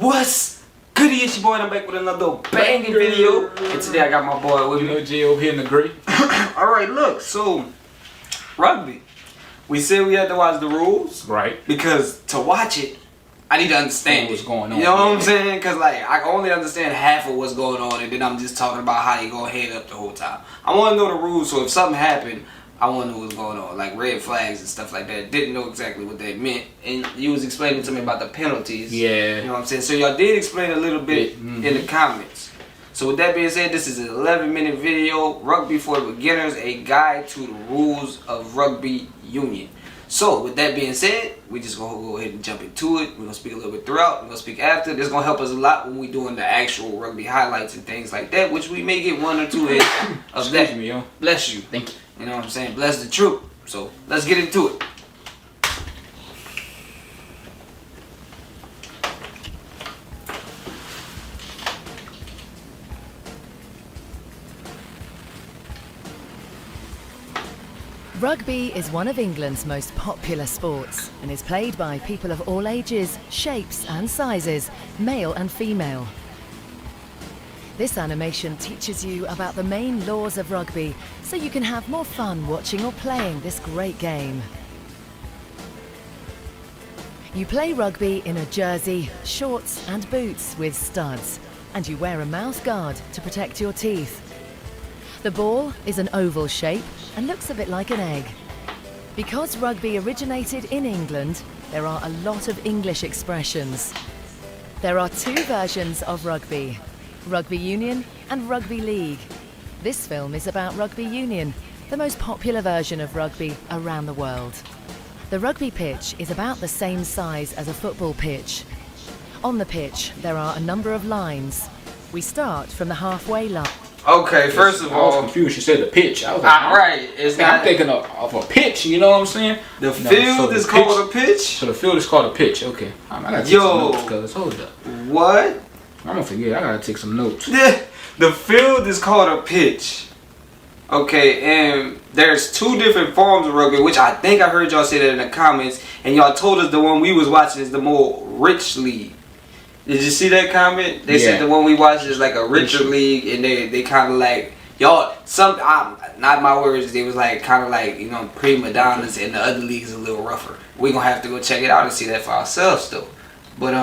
What's good? It's your boy, and I'm back with another banging video. And today I got my boy with me. Jay over here in the gray. Alright, look, so rugby. We said we had to watch the rules. Right. Because to watch it, I need to understand what's going on. You know what I'm saying? Because like I only understand half of what's going on, and then I'm just talking about how you go head up the whole time. I want to know the rules, so if something happened, I want to know what's going on, like red flags and stuff like that. Didn't know exactly what that meant, and you was explaining to me about the penalties. Yeah. You know what I'm saying? So y'all did explain a little bit in the comments. So with that being said, this is an 11-minute video, Rugby for Beginners, a guide to the rules of rugby union. So with that being said, we just gonna go ahead and jump into it. We're gonna speak a little bit throughout. We're gonna speak after. This is gonna help us a lot when we doing the actual rugby highlights and things like that, which we may get one or two hits of that. Excuse me, yo. Bless you. Thank you. You know what I'm saying? Bless the troop. So let's get into it. Rugby is one of England's most popular sports and is played by people of all ages, shapes and sizes, male and female. This animation teaches you about the main laws of rugby so you can have more fun watching or playing this great game. You play rugby in a jersey, shorts and boots with studs, and you wear a mouth guard to protect your teeth. The ball is an oval shape and looks a bit like an egg. Because rugby originated in England, there are a lot of English expressions. There are two versions of rugby, Rugby Union and Rugby League. This film is about Rugby Union, the most popular version of rugby around the world. The rugby pitch is about the same size as a football pitch. On the pitch, there are a number of lines. We start from the halfway line. Okay, first of all, I was confused. You said the pitch. I was like, right. It's not. I'm thinking of a pitch. You know what I'm saying? The field is called a pitch. So the field is called a pitch. Okay. I gotta take some notes, cause hold up. What? I'm gonna forget. I gotta take some notes. The field is called a pitch. Okay, and there's two different forms of rugby, which I think I heard y'all say that in the comments, and y'all told us the one we was watching is the more rich league. Did you see that comment? They said the one we watched is like a richer league, and they kind of like y'all. Not my words. They was like kind of like, you know, prima donnas, and the other league is a little rougher. We gonna have to go check it out and see that for ourselves though. But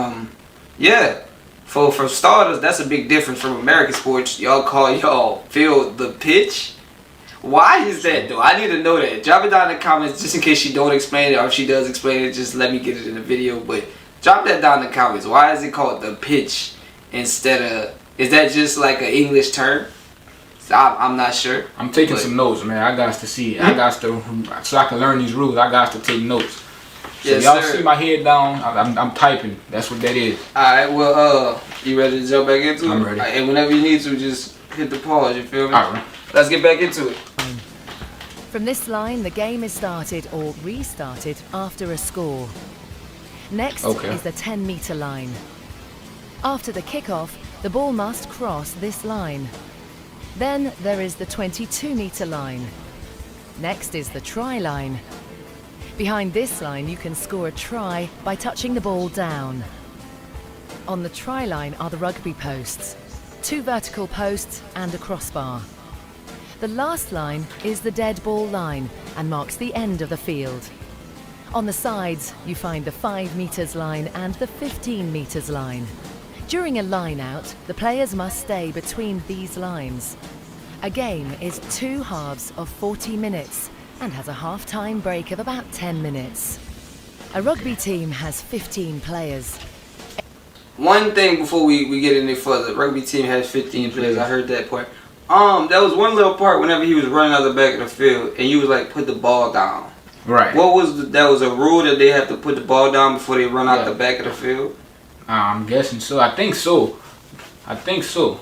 yeah. For starters, that's a big difference from American sports. Y'all call y'all field the pitch. Why is that though? I need to know that. Drop it down in the comments just in case she don't explain it, or if she does explain it, just let me get it in the video. But drop that down in the comments. Why is it called the pitch instead of? Is that just like an English term? I'm not sure. I'm taking some notes, man. I got to see. I got to so I can learn these rules. I got to take notes. So yes, y'all sir. see my head down. I'm typing. That's what that is. Alright, well, you ready to jump back into it? I'm ready. And whenever you need to, just hit the pause, you feel me? Alright. Let's get back into it. From this line, the game is started or restarted after a score. Next is the 10-meter line. After the kickoff, the ball must cross this line. Then there is the 22-meter line. Next is the try line. Behind this line, you can score a try by touching the ball down. On the try line are the rugby posts, 2 vertical posts and a crossbar. The last line is the dead ball line and marks the end of the field. On the sides, you find the 5 meters line and the 15 meters line. During a line out, the players must stay between these lines. A game is 2 halves of 40 minutes. And has a half-time break of about 10 minutes. A rugby team has 15 players. One thing before we get any further, rugby team has 15 players. I heard that part. There was one little part whenever he was running out the back of the field, and you was like, put the ball down. Right. What was that was a rule that they have to put the ball down before they run out the back of the field? I'm guessing so. I think so.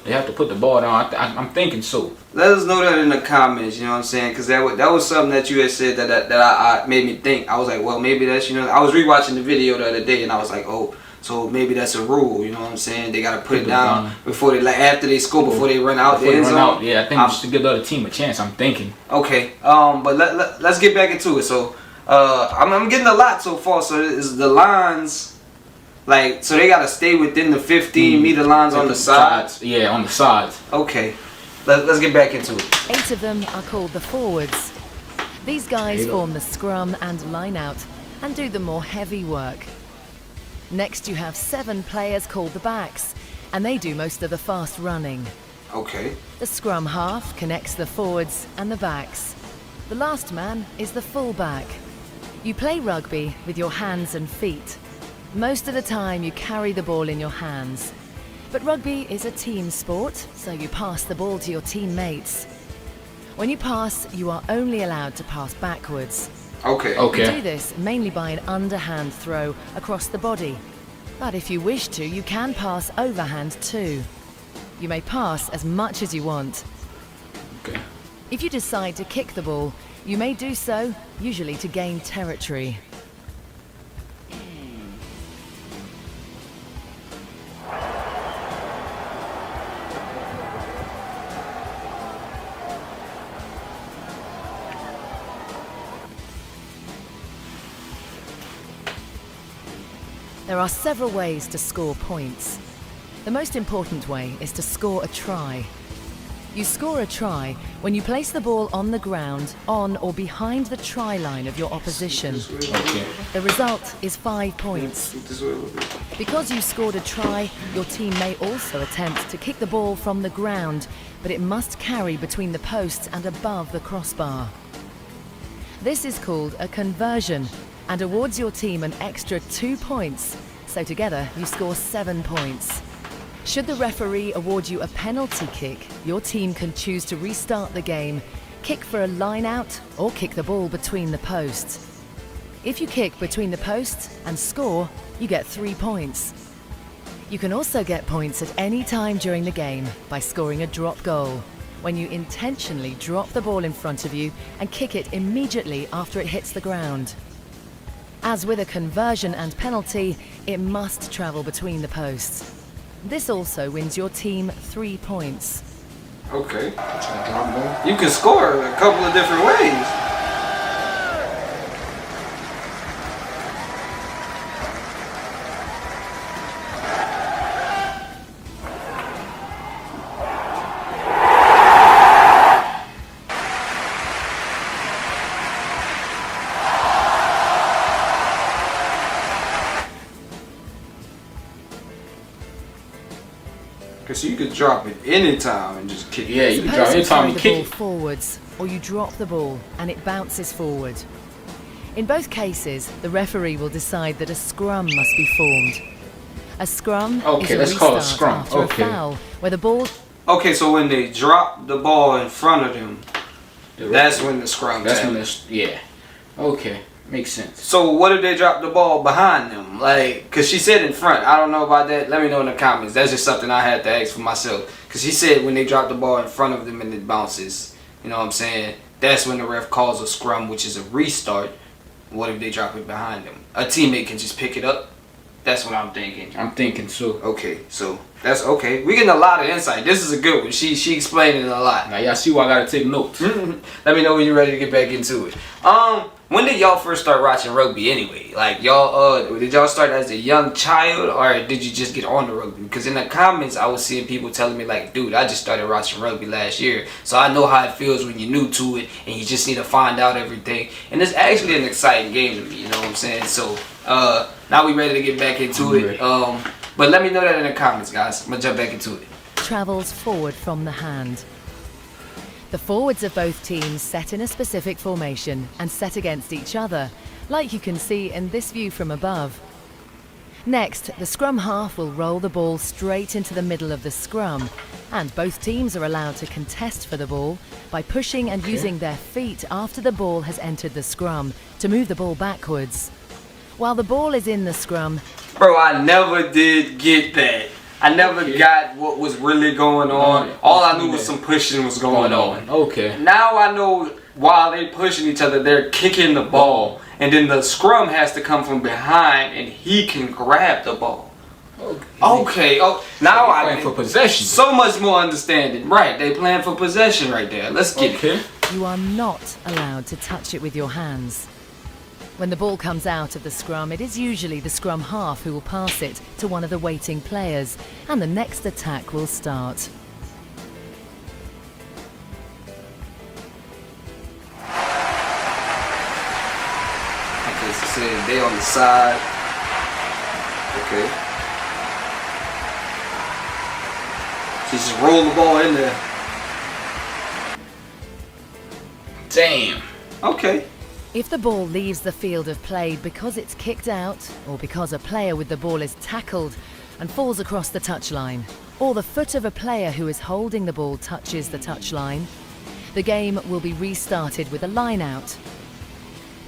They have to put the ball down. I'm thinking so. Let us know that in the comments, you know what I'm saying? Because that was something that you had said that I made me think. I was like, well, maybe that's, you know, I was rewatching the video the other day and I was like, oh, so maybe that's a rule, you know what I'm saying? They got to put it down before they, like, after they score, before they run out the end zone. Yeah, I think just to give the other team a chance, I'm thinking. Okay, but let's get back into it. So, I'm getting a lot so far. So, is the lines Like, so they gotta stay within the 15-meter lines on the sides? Yeah, on the sides. Okay. Let's get back into it. 8 of them are called the forwards. These guys form the scrum and line-out and do the more heavy work. Next you have 7 players called the backs, and they do most of the fast running. Okay. The scrum half connects the forwards and the backs. The last man is the full-back. You play rugby with your hands and feet. Most of the time you carry the ball in your hands. But rugby is a team sport, so you pass the ball to your teammates. When you pass, you are only allowed to pass backwards. Okay. You do this mainly by an underhand throw across the body. But if you wish to, you can pass overhand too. You may pass as much as you want. Okay. If you decide to kick the ball, you may do so, usually to gain territory. There are several ways to score points. The most important way is to score a try. You score a try when you place the ball on the ground, on or behind the try line of your opposition. Okay. The result is 5 points. Because you scored a try, your team may also attempt to kick the ball from the ground, but it must carry between the posts and above the crossbar. This is called a conversion and awards your team an extra 2 points, so together you score 7 points. Should the referee award you a penalty kick, your team can choose to restart the game, kick for a line out, or kick the ball between the posts. If you kick between the posts and score, you get 3 points. You can also get points at any time during the game by scoring a drop goal, when you intentionally drop the ball in front of you and kick it immediately after it hits the ground. As with a conversion and penalty, it must travel between the posts. This also wins your team 3 points. Okay. You can score a couple of different ways. So you could drop it anytime and just kick it. Yeah, you can drop it anytime you kick it. Forwards, or you drop the ball and it bounces forward. In both cases, the referee will decide that a scrum must be formed. A scrum is a restart after a foul, where the ball... Okay, so when they drop the ball in front of them, that's when the scrum comes. Yeah. Okay. Makes sense. So what if they drop the ball behind them? Like, cause she said in front. I don't know about that. Let me know in the comments. That's just something I had to ask for myself. Cause she said when they drop the ball in front of them and it bounces, you know what I'm saying? That's when the ref calls a scrum, which is a restart. What if they drop it behind them? A teammate can just pick it up. That's what I'm thinking. I'm thinking so. Okay, so that's okay. We getting a lot of insight. This is a good one. She explained it a lot. Now y'all see why I gotta take notes. Let me know when you're ready to get back into it. When did y'all first start watching rugby anyway? Like y'all, did y'all start as a young child or did you just get on the rugby? Because in the comments I was seeing people telling me like, dude, I just started watching rugby last year. So I know how it feels when you're new to it and you just need to find out everything. And it's actually an exciting game to me, you know what I'm saying? So now we ready to get back into it. But let me know that in the comments, guys. I'm gonna jump back into it. Travels forward from the hand. The forwards of both teams set in a specific formation and set against each other, like you can see in this view from above. Next, the scrum half will roll the ball straight into the middle of the scrum, and both teams are allowed to contest for the ball by pushing and using their feet after the ball has entered the scrum to move the ball backwards. While the ball is in the scrum... Bro, I never did get that. I never got what was really going on. All I knew was some pushing was going on. Okay. Now I know while they pushing each other, they're kicking the ball. And then the scrum has to come from behind and he can grab the ball. Okay. Oh, now I playing for possession. So much more understanding. Right, they playing for possession right there. Let's get it. You are not allowed to touch it with your hands. When the ball comes out of the scrum, it is usually the scrum half who will pass it to one of the waiting players, and the next attack will start. Okay, so saying they on the side. Okay. So just roll the ball in there. Damn. Okay. If the ball leaves the field of play because it's kicked out, or because a player with the ball is tackled and falls across the touchline, or the foot of a player who is holding the ball touches the touchline, the game will be restarted with a line-out.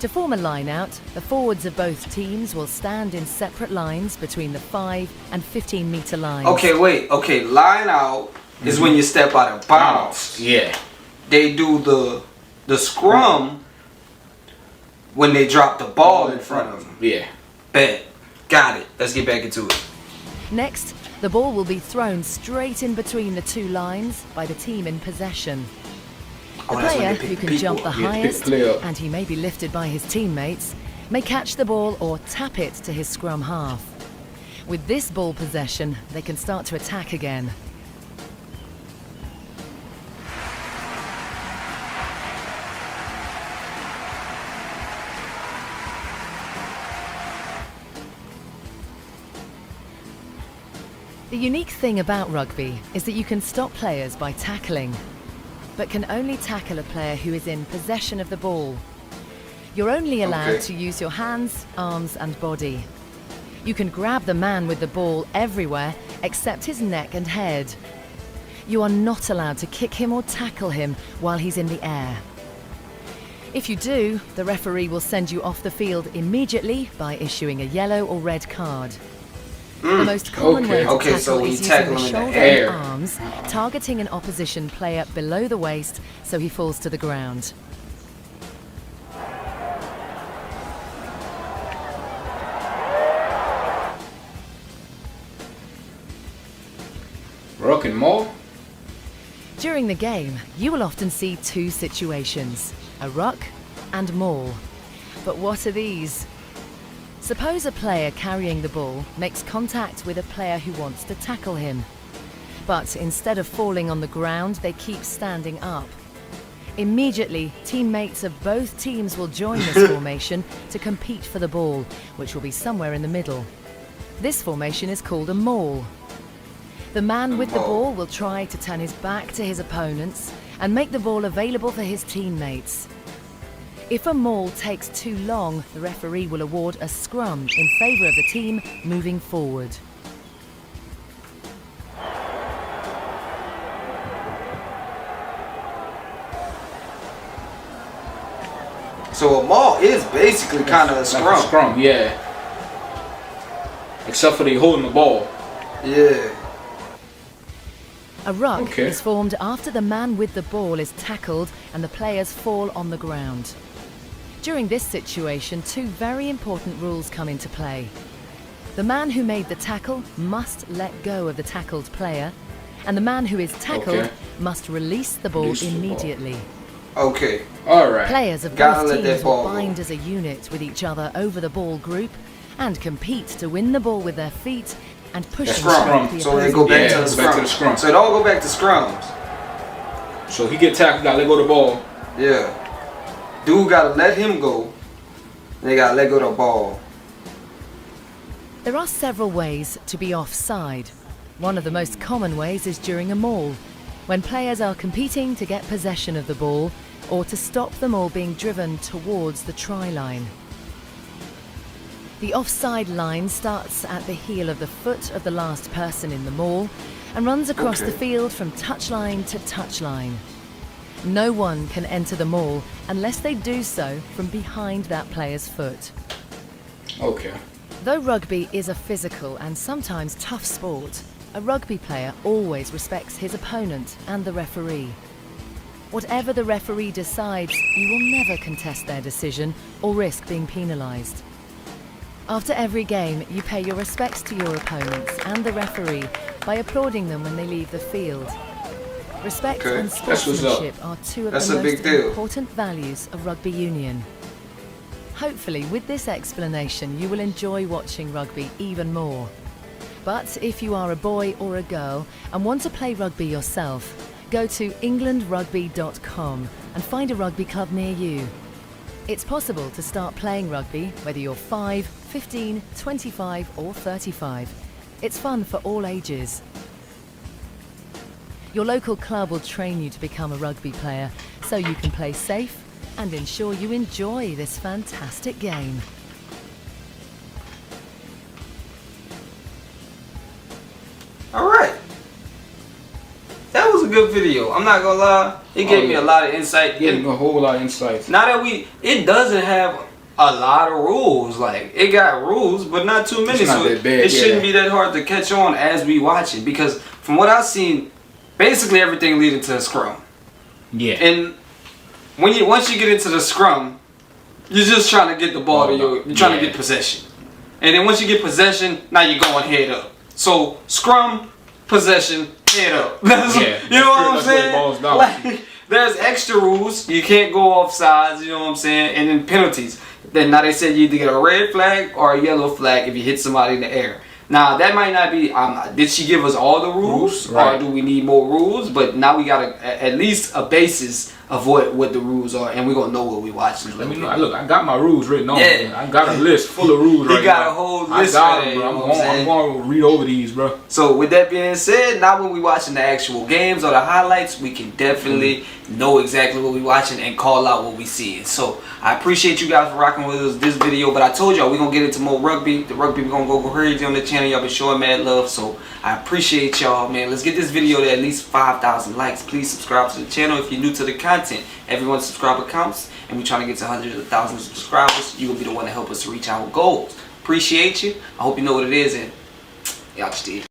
To form a line-out, the forwards of both teams will stand in separate lines between the 5 and 15-metre lines. Okay, wait. Okay, line-out is when you step out of bounds. Yeah. They do the scrum when they drop the ball in front of them. Yeah. Bet. Got it. Let's get back into it. Next, the ball will be thrown straight in between the two lines by the team in possession. The player who can jump the highest, and he may be lifted by his teammates, may catch the ball or tap it to his scrum half. With this ball possession, they can start to attack again. The unique thing about rugby is that you can stop players by tackling, but can only tackle a player who is in possession of the ball. You're only allowed to use your hands, arms and body. You can grab the man with the ball everywhere except his neck and head. You are not allowed to kick him or tackle him while he's in the air. If you do, the referee will send you off the field immediately by issuing a yellow or red card. The most common way to tackle is using the shoulder and arms, targeting an opposition player below the waist so he falls to the ground. Ruck and maul? During the game, you will often see two situations, a ruck and maul. But what are these? Suppose a player carrying the ball makes contact with a player who wants to tackle him. But instead of falling on the ground, they keep standing up. Immediately, teammates of both teams will join this formation to compete for the ball, which will be somewhere in the middle. This formation is called a maul. The man with the ball will try to turn his back to his opponents and make the ball available for his teammates. If a maul takes too long, the referee will award a scrum in favour of the team moving forward. So a maul is basically kind of a scrum. Like a scrum, yeah. Except for they holding the ball. Yeah. A ruck is formed after the man with the ball is tackled and the players fall on the ground. During this situation, two very important rules come into play. The man who made the tackle must let go of the tackled player, and the man who is tackled must release the ball immediately. Okay. Alright. Players of both teams will bind as a unit with each other over the ball group and compete to win the ball with their feet and push and shove the So they go back to the scrum. So it all go back to scrums. So he get tackled, gotta let go of the ball. Yeah. Dude gotta let him go. They gotta let go of the ball. There are several ways to be offside. One of the most common ways is during a maul, when players are competing to get possession of the ball or to stop them all being driven towards the try line. The offside line starts at the heel of the foot of the last person in the maul and runs across the field from touchline to touchline. No one can enter the maul unless they do so from behind that player's foot. Okay. Though rugby is a physical and sometimes tough sport, a rugby player always respects his opponent and the referee. Whatever the referee decides, you will never contest their decision or risk being penalised. After every game, you pay your respects to your opponents and the referee by applauding them when they leave the field. Respect and sportsmanship are two of the most important values of rugby union. Hopefully, with this explanation, you will enjoy watching rugby even more. But if you are a boy or a girl and want to play rugby yourself, go to englandrugby.com and find a rugby club near you. It's possible to start playing rugby whether you're 5, 15, 25 or 35. It's fun for all ages. Your local club will train you to become a rugby player so you can play safe and ensure you enjoy this fantastic game. Alright. That was a good video. I'm not gonna lie. It gave me a lot of insight. Gave me a whole lot of insights. Now that it doesn't have a lot of rules. Like, it got rules, but not too many. It's not so that bad, it shouldn't be that hard to catch on as we watch it. Because from what I've seen, basically everything leading to a scrum. Yeah. And once you get into the scrum, you're just trying to get the ball to you. You're trying to get possession. And then once you get possession, now you're going head up. So scrum, possession, head up. You know what I'm saying? Like, there's extra rules. You can't go offsides, you know what I'm saying? And then penalties. Then now they said you either get a red flag or a yellow flag if you hit somebody in the air. Now that might not be, did she give us all the rules? Or do we need more rules? But now we got at least a basis of what the rules are, and we're gonna know what we watching. Let me know. Look, I got my rules written on. Yeah. I got a list full of rules right now. You got a whole list. I got them, bro. I'm going to read over these, bro. So with that being said, now when we watching the actual games or the highlights, we can definitely know exactly what we watching and call out what we see. So I appreciate you guys for rocking with us this video. But I told y'all we're gonna get into more rugby. The rugby we're gonna go crazy on the channel. Y'all been showing mad love, so I appreciate y'all, man. Let's get this video to at least 5,000 likes. Please subscribe to the channel if you're new to the content. Everyone's subscriber counts, and we're trying to get to hundreds of thousands of subscribers. You will be the one to help us reach our goals. Appreciate you. I hope you know what it is, and y'all just did.